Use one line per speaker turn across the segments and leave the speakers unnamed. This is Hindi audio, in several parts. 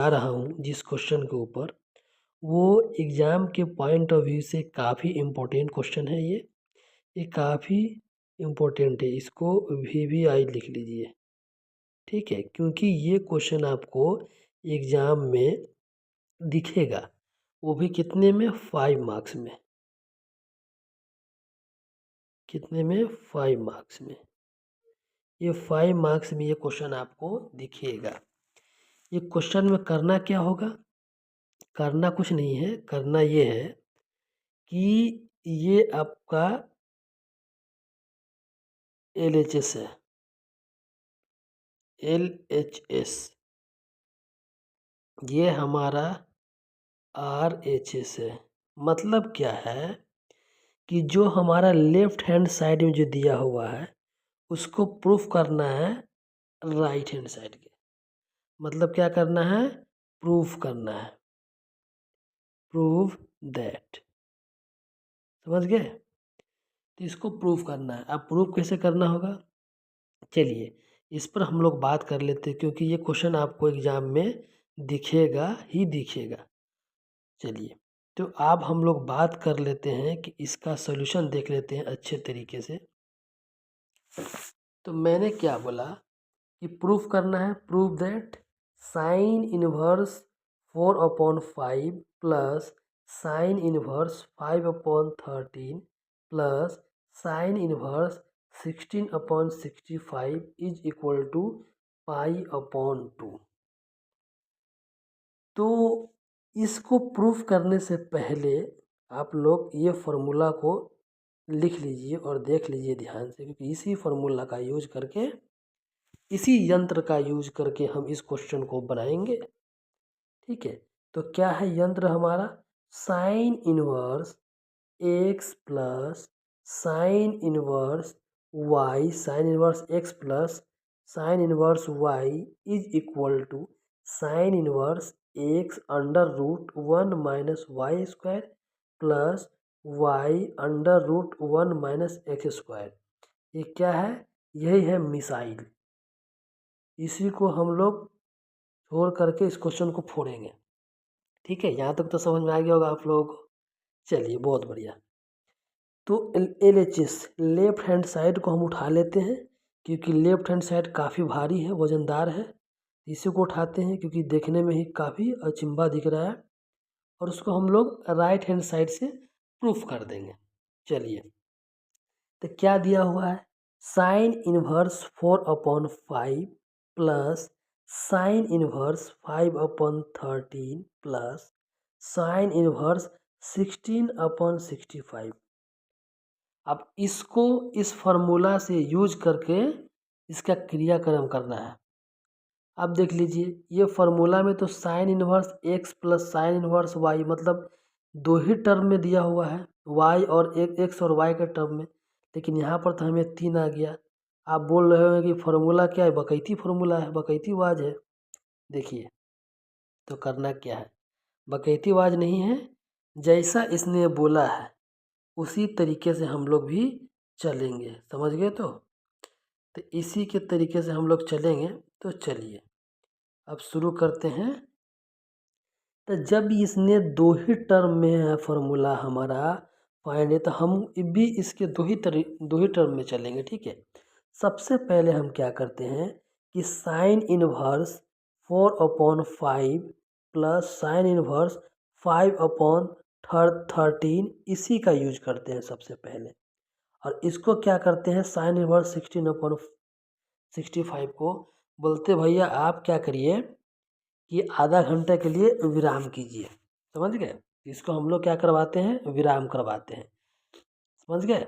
आ रहा हूँ जिस क्वेश्चन के ऊपर, वो एग्ज़ाम के पॉइंट ऑफ व्यू से काफ़ी इम्पोर्टेंट क्वेश्चन है ये काफ़ी इम्पोर्टेंट है, इसको VVI लिख लीजिए, ठीक है? क्योंकि ये क्वेश्चन आपको एग्ज़ाम में दिखेगा, वो भी कितने में 5 मार्क्स में। कितने में 5 मार्क्स में। ये 5 मार्क्स में ये क्वेश्चन आपको दिखेगा। ये क्वेश्चन में करना क्या होगा? करना कुछ नहीं है, करना ये है कि ये आपका LHS है, LHS, ये हमारा RHS है। मतलब क्या है कि जो हमारा लेफ्ट हैंड साइड में जो दिया हुआ है उसको प्रूफ करना है राइट हैंड साइड के। मतलब क्या करना है? प्रूफ करना है, प्रूव दैट। समझ गए? तो इसको प्रूफ करना है। अब प्रूफ कैसे करना होगा? चलिए इस पर हम लोग बात कर लेते हैं, क्योंकि ये क्वेश्चन आपको एग्जाम में दिखेगा ही दिखेगा। चलिए तो अब हम लोग बात कर लेते हैं कि इसका सॉल्यूशन देख लेते हैं अच्छे तरीके से। तो मैंने क्या बोला कि प्रूफ करना है, prove that sine inverse 4/5 plus sine inverse 5/13 plus sine inverse 16/65 is equal to π/2। तो इसको प्रूफ करने से पहले आप लोग ये फार्मूला को लिख लीजिए और देख लीजिए ध्यान से, क्योंकि इसी फार्मूला का यूज करके, इसी यंत्र का यूज करके हम इस क्वेश्चन को बनाएंगे। ठीक है, तो क्या है यंत्र हमारा? Sine inverse x plus sine inverse y, sine inverse x plus sine inverse y is equal to sine inverse x under root 1 minus y square plus y under root 1 minus x square. ये क्या है? यही है मिसाइल। इसी को हम लोग छोड़ करके इस क्वेश्चन को फोड़ेंगे। ठीक है, यहाँ तक तो समझ में आ गया होगा आप लोगों को। चलिए बहुत बढ़िया। तो LHS लेफ्ट हैंड साइड को हम उठा लेते हैं, क्योंकि लेफ्ट हैंड साइड काफ़ी भारी है, वजनदार है। इसी को उठाते हैं क्योंकि देखने में ही काफ़ी अचंभा दिख रहा है, और उसको हम लोग राइट हैंड साइड से प्रूफ कर देंगे। चलिए तो क्या दिया हुआ है? Sign inverse 4/5 plus sine inverse 5/13 plus sine inverse 16/65। अब इसको इस फार्मूला से यूज करके इसका क्रियाक्रम करना है। अब देख लीजिए, ये फार्मूला में तो sign inverse x plus sine inverse y, मतलब दो ही टर्म में दिया हुआ है, y और x और y के टर्म में। लेकिन यहाँ पर तो हमें 3 आ गया। आप बोल रहे हो कि फार्मूला क्या है? बकैती फार्मूला है, बकैती वाज है। देखिए तो करना क्या है? बकैती वाज नहीं है, जैसा इसने बोला है उसी तरीके से हम लोग भी चलेंगे। समझ गए? तो इसी के तरीके से हम लोग चलेंगे। तो चलिए अब शुरू करते हैं। तो जब इसने दो ही टर्म में है फार्मूला हमारा फाइंड है, तो हम भी इसके दो ही टर्म में चलेंगे। ठीक है, सबसे पहले हम क्या करते हैं कि sign inverse 4/5 plus sine inverse 5/13 इसी का यूज करते हैं सबसे पहले। और इसको क्या करते हैं? साइन इनवर्स 16/65 को बोलते भैया आप क्या करिए कि आधा घंटे के लिए विराम कीजिए। समझ गए? इसको हम लोग क्या करवाते हैं? विराम करवाते हैं। समझ गए?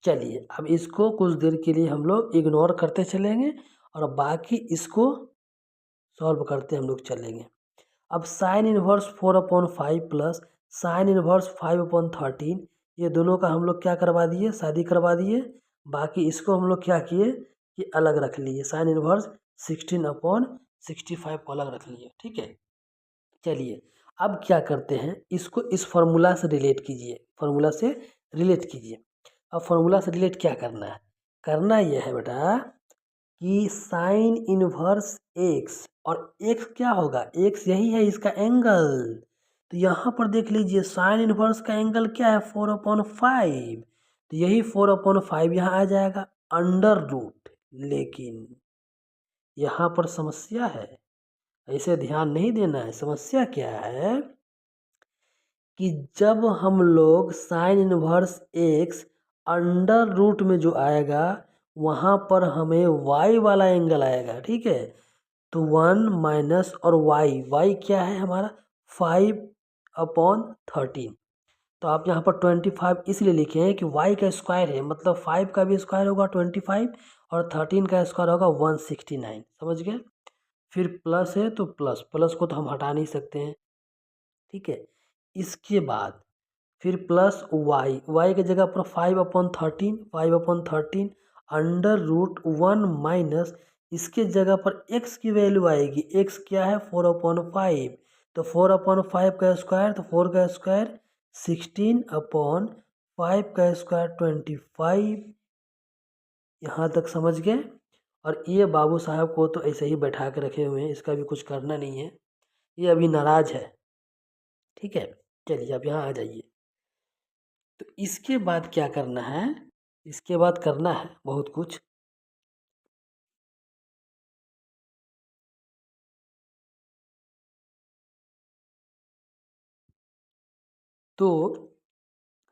चलिए अब इसको कुछ देर के लिए हम लोग इग्नोर करते चलेंगे और बाकी इसको सॉल्व करते हम लोग चलेंगे। अब sign inverse 4/5 plus sine inverse 5/13, ये दोनों का हम लोग क्या करवा दिए? शादी करवा दिए। बाकी इसको हम लोग क्या किए कि अलग रख लिए, साइन इनवर्स 16/65 को अलग रख लिए। ठीक है, चलिए अब क्या करते हैं, इसको इस फार्मूला से रिलेट कीजिए, फार्मूला से रिलेट कीजिए। अब फार्मूला से रिलेट क्या करना है? करना यह है बेटा कि साइन इनवर्स एक्स, और एक्स क्या होगा, एक्स यही है इसका एंगल। तो यहाँ पर देख लीजिए साइन इनवर्स का एंगल क्या है 4/5, तो यही 4/5 यहाँ आ जाएगा अंडर रूट। लेकिन यहाँ पर समस्या है, ऐसे ध्यान नहीं देना है। समस्या क्या है कि जब हम लोग sine inverse x under root में जो आएगा वहाँ पर हमें वाई वाला एंगल आएगा, ठीक है। तो 1 माइनस और वाई क्या है हमारा 5/13। तो आप यहाँ पर 25 इसलिए लिखे हैं कि y का स्क्वायर है, मतलब 5 का भी स्क्वायर होगा 25 और 13 का स्क्वायर होगा 169। समझ गए। फिर प्लस है तो प्लस प्लस को तो हम हटा नहीं सकते हैं, ठीक है। इसके बाद फिर प्लस वाई की जगह पर 5/13 अंडर रूट 1 माइनस इसके जगह पर x की वैल्यू आएगी। x क्या है 4/5, तो 4/5 का स्क्वायर, तो 4 का स्क्वायर 16/5 का स्क्वायर 25। यहाँ तक समझ गए। और ये बाबू साहब को तो ऐसे ही बैठा के रखे हुए हैं, इसका भी कुछ करना नहीं है, ये अभी नाराज है, ठीक है। चलिए अब यहाँ आ जाइए। तो इसके बाद क्या करना है, इसके बाद करना है बहुत कुछ। तो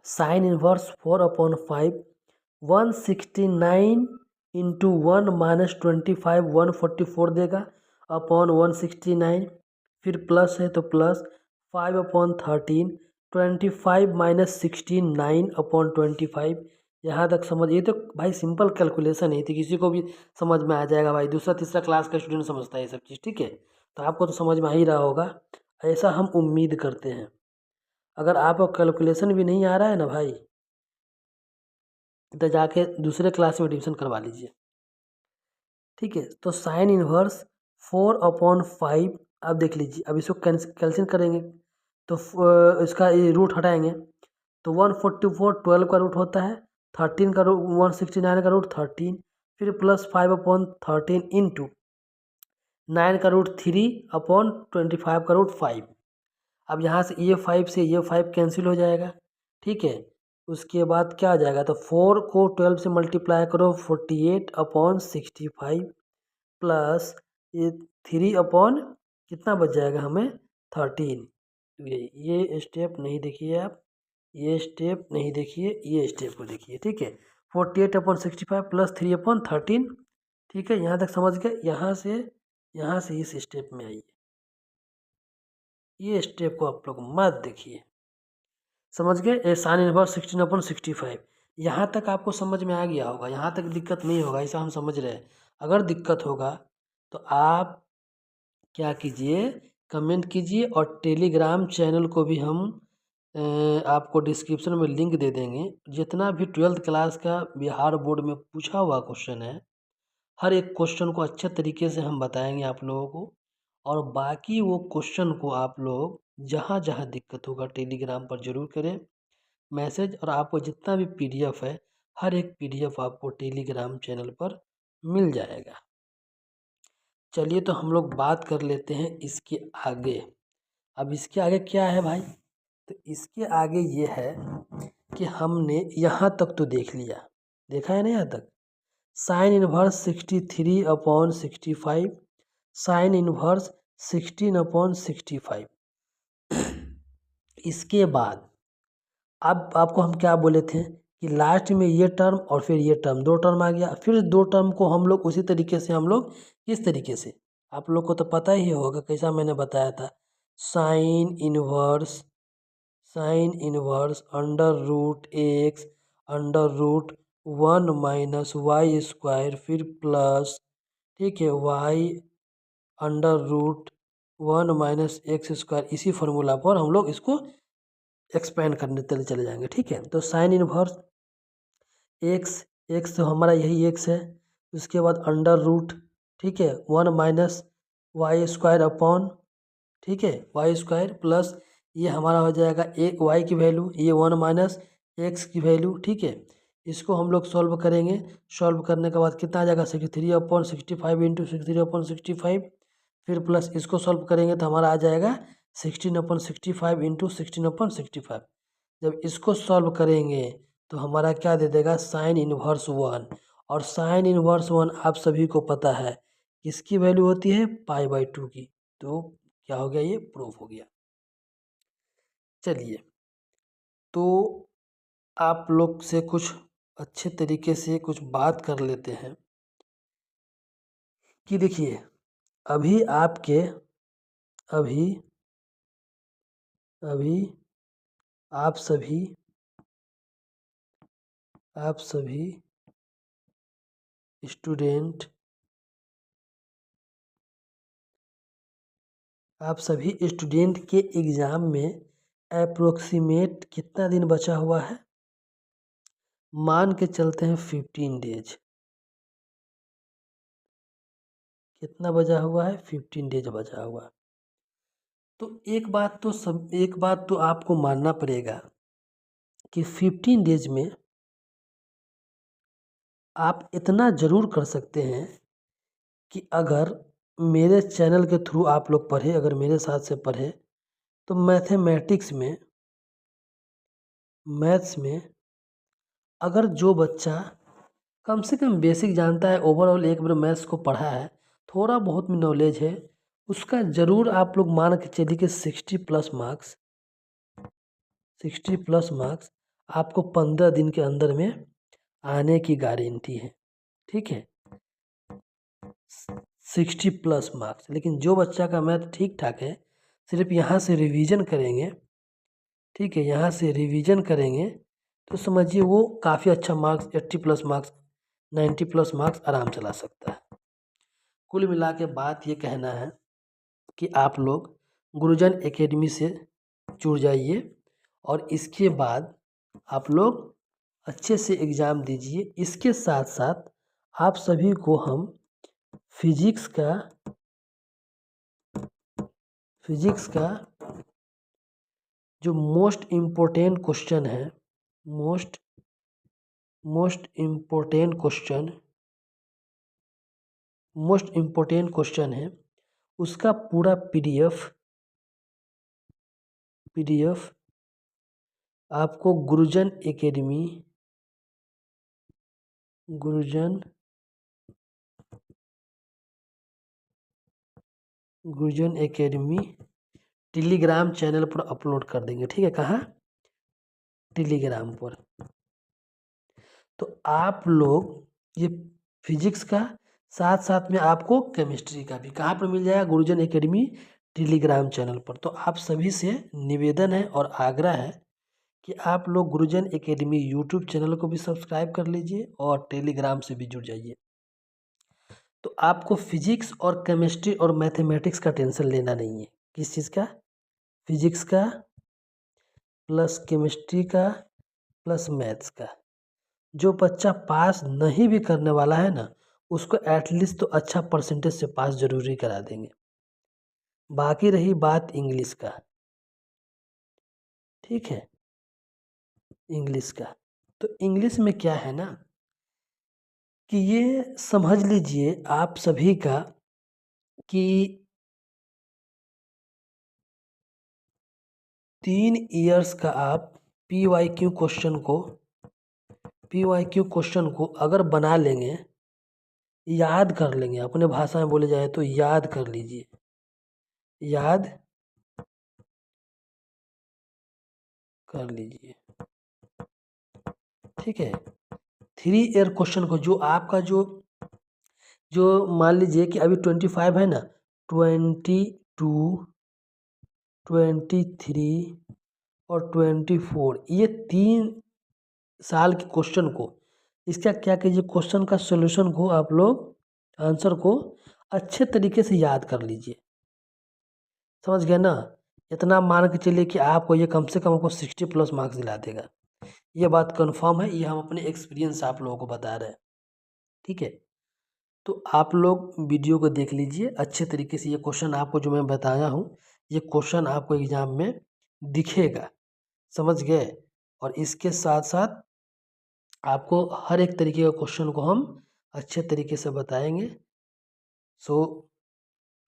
साइन इनवर्स 4/5 169 इंटू 1 माइनस 25 144 देगा अपॉन 169। फिर प्लस है तो प्लस 5/13 25 माइनस 16 9/25। यहाँ तक समझ, ये तो भाई सिंपल कैलकुलेशन है, थी किसी को भी समझ में आ जाएगा भाई, दूसरा तीसरा क्लास का स्टूडेंट समझता है ये सब चीज़, ठीक है। तो आपको तो समझ में आ ही रहा होगा, ऐसा हम उम्मीद करते हैं। अगर आपको कैलकुलेशन भी नहीं आ रहा है ना भाई, तो जाके दूसरे क्लास में एडमिशन करवा लीजिए, ठीक है। तो साइन इनवर्स 4/5, अब देख लीजिए, अब इसको कैंसिल करेंगे तो इसका ये रूट हटाएंगे तो 144 12 का रूट होता है, 13 का रूट 169 का रूट 13, फिर प्लस 5/13 इंटू 9 का रूट 3/25 का रूट 5। अब यहाँ से ये 5 से ये 5 कैंसिल हो जाएगा, ठीक है। उसके बाद क्या आ जाएगा, तो 4 को 12 से मल्टीप्लाई करो 48/65 प्लस ये 3 कितना बच जाएगा हमें 13। ये स्टेप नहीं देखिए आप, ये स्टेप नहीं देखिए, ये स्टेप को देखिए, ठीक है। 48/65 प्लस 3/13, ठीक है। यहाँ तक समझ गए। यहाँ से इस स्टेप में आइए, ये स्टेप को आप लोग मत देखिए, समझ गए। साइन इनवर्स 16/65, यहाँ तक आपको समझ में आ गया होगा, यहाँ तक दिक्कत नहीं होगा, ऐसा हम समझ रहे हैं। अगर दिक्कत होगा तो आप क्या कीजिए, कमेंट कीजिए, और टेलीग्राम चैनल को भी हम आपको डिस्क्रिप्शन में लिंक दे देंगे। जितना भी 12th क्लास का बिहार बोर्ड में पूछा हुआ क्वेश्चन है, हर एक क्वेश्चन को अच्छे तरीके से हम बताएंगे आप लोगों को। और बाकी वो क्वेश्चन को आप लोग जहाँ जहाँ दिक्कत होगा टेलीग्राम पर ज़रूर करें मैसेज, और आपको जितना भी पीडीएफ है, हर एक पीडीएफ आपको टेलीग्राम चैनल पर मिल जाएगा। चलिए तो हम लोग बात कर लेते हैं इसके आगे। अब इसके आगे क्या है भाई, तो इसके आगे ये है कि हमने यहाँ तक तो देख लिया, देखा है ना यहाँ तक, साइन इनवर्स 63/65, साइन इनवर्स 16/65। इसके बाद अब आपको हम क्या बोले थे कि लास्ट में ये टर्म और फिर ये टर्म, दो टर्म आ गया। फिर दो टर्म को हम लोग उसी तरीके से, हम लोग किस तरीके से, आप लोग को तो पता ही होगा कैसा मैंने बताया था। Sine inverse under root x under root 1 minus y square, फिर प्लस, ठीक है, y under root 1 minus x square. इसी फार्मूला पर हम लोग इसको एक्सपेंड करने चले जाएंगे, ठीक है। तो साइन इनवर्स एक्स तो हमारा यही एक्स है, उसके बाद अंडर रूट, ठीक है, 1 माइनस वाई स्क्वायर अपॉन, ठीक है, वाई स्क्वायर प्लस ये हमारा हो जाएगा एक वाई की वैल्यू, ये 1 माइनस एक्स की वैल्यू, ठीक है। इसको हम लोग सॉल्व करेंगे। सॉल्व करने के बाद कितना आ जाएगा 63/65 इंटू 63/65, फिर प्लस इसको सॉल्व करेंगे तो हमारा आ जाएगा 16/65 इंटू 16/65। जब इसको सॉल्व करेंगे तो हमारा क्या दे देगा साइन इनवर्स 1, और साइन इनवर्स 1 आप सभी को पता है किसकी वैल्यू होती है π/2 की। तो क्या हो गया, ये प्रूफ हो गया। चलिए, तो आप लोग से कुछ अच्छे तरीके से कुछ बात कर लेते हैं कि देखिए अभी आपके अभी अभी आप सभी स्टूडेंट के एग्ज़ाम में अप्रोक्सीमेट कितना दिन बचा हुआ है, मान के चलते हैं 15 डेज। कितना बचा हुआ है, 15 डेज बचा हुआ। तो एक बात तो आपको मानना पड़ेगा कि 15 डेज में आप इतना ज़रूर कर सकते हैं कि अगर मेरे चैनल के थ्रू आप लोग पढ़े, अगर मेरे साथ से पढ़े, तो मैथ्स में अगर जो बच्चा कम से कम बेसिक जानता है, ओवरऑल एक बार मैथ्स को पढ़ा है, थोड़ा बहुत भी नॉलेज है, उसका ज़रूर आप लोग मान के चलिए कि 60 प्लस मार्क्स आपको 15 दिन के अंदर में आने की गारंटी है। ठीक है, 60 प्लस मार्क्स। लेकिन जो बच्चा का मैथ ठीक ठाक है, सिर्फ यहाँ से रिवीजन करेंगे, ठीक है, यहाँ से रिवीजन करेंगे तो समझिए वो काफ़ी अच्छा marks 80 plus marks 90 plus marks आराम से ला सकता है। कुल मिला के बात ये कहना है कि आप लोग गुरुजन एकेडमी से जुड़ जाइए और इसके बाद आप लोग अच्छे से एग्ज़ाम दीजिए। इसके साथ साथ आप सभी को हम फिजिक्स का जो मोस्ट इम्पोर्टेंट क्वेश्चन है उसका पूरा पीडीएफ आपको गुरुजन एकेडमी टेलीग्राम चैनल पर अपलोड कर देंगे। ठीक है, कहाँ, टेलीग्राम पर। तो आप लोग ये फिजिक्स का साथ साथ में आपको केमिस्ट्री का भी कहाँ पर मिल जाएगा, गुरुजन एकेडमी टेलीग्राम चैनल पर। तो आप सभी से निवेदन है और आग्रह है कि आप लोग गुरुजन एकेडमी यूट्यूब चैनल को भी सब्सक्राइब कर लीजिए और टेलीग्राम से भी जुड़ जाइए। तो आपको फिजिक्स और केमिस्ट्री और मैथमेटिक्स का टेंशन लेना नहीं है। किस चीज़ का, फिजिक्स का प्लस केमिस्ट्री का प्लस मैथ्स का। जो बच्चा पास नहीं भी करने वाला है ना, उसको एटलीस्ट तो अच्छा परसेंटेज से पास जरूरी करा देंगे। बाकी रही बात इंग्लिश का, ठीक है, इंग्लिश का, तो इंग्लिश में क्या है ना कि ये समझ लीजिए आप सभी का कि 3 इयर्स का आप PYQ क्वेश्चन को अगर बना लेंगे, याद कर लेंगे, अपने भाषा में बोले जाए तो याद कर लीजिए, याद कर लीजिए, ठीक है। 3 ईयर क्वेश्चन को जो आपका जो मान लीजिए कि अभी 25 है ना, 22, 23 और 24, ये 3 साल के क्वेश्चन को, इसका क्या कीजिए, क्वेश्चन का सॉल्यूशन को आप लोग आंसर को अच्छे तरीके से याद कर लीजिए। समझ गए ना, इतना मान के चलिए कि आपको ये कम से कम आपको 60 प्लस मार्क्स दिला देगा। ये बात कंफर्म है, ये हम अपने एक्सपीरियंस से आप लोगों को बता रहे हैं। ठीक है, तो आप लोग वीडियो को देख लीजिए अच्छे तरीके से। ये क्वेश्चन आपको जो मैं बताया हूँ, ये क्वेश्चन आपको एग्जाम में दिखेगा, समझ गए। और इसके साथ साथ आपको हर एक तरीके का क्वेश्चन को हम अच्छे तरीके से बताएंगे। सो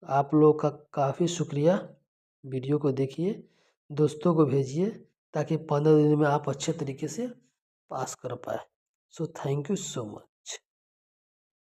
आप लोग का काफ़ी शुक्रिया। वीडियो को देखिए, दोस्तों को भेजिए, ताकि 15 दिन में आप अच्छे तरीके से पास कर पाए। So thank you so much.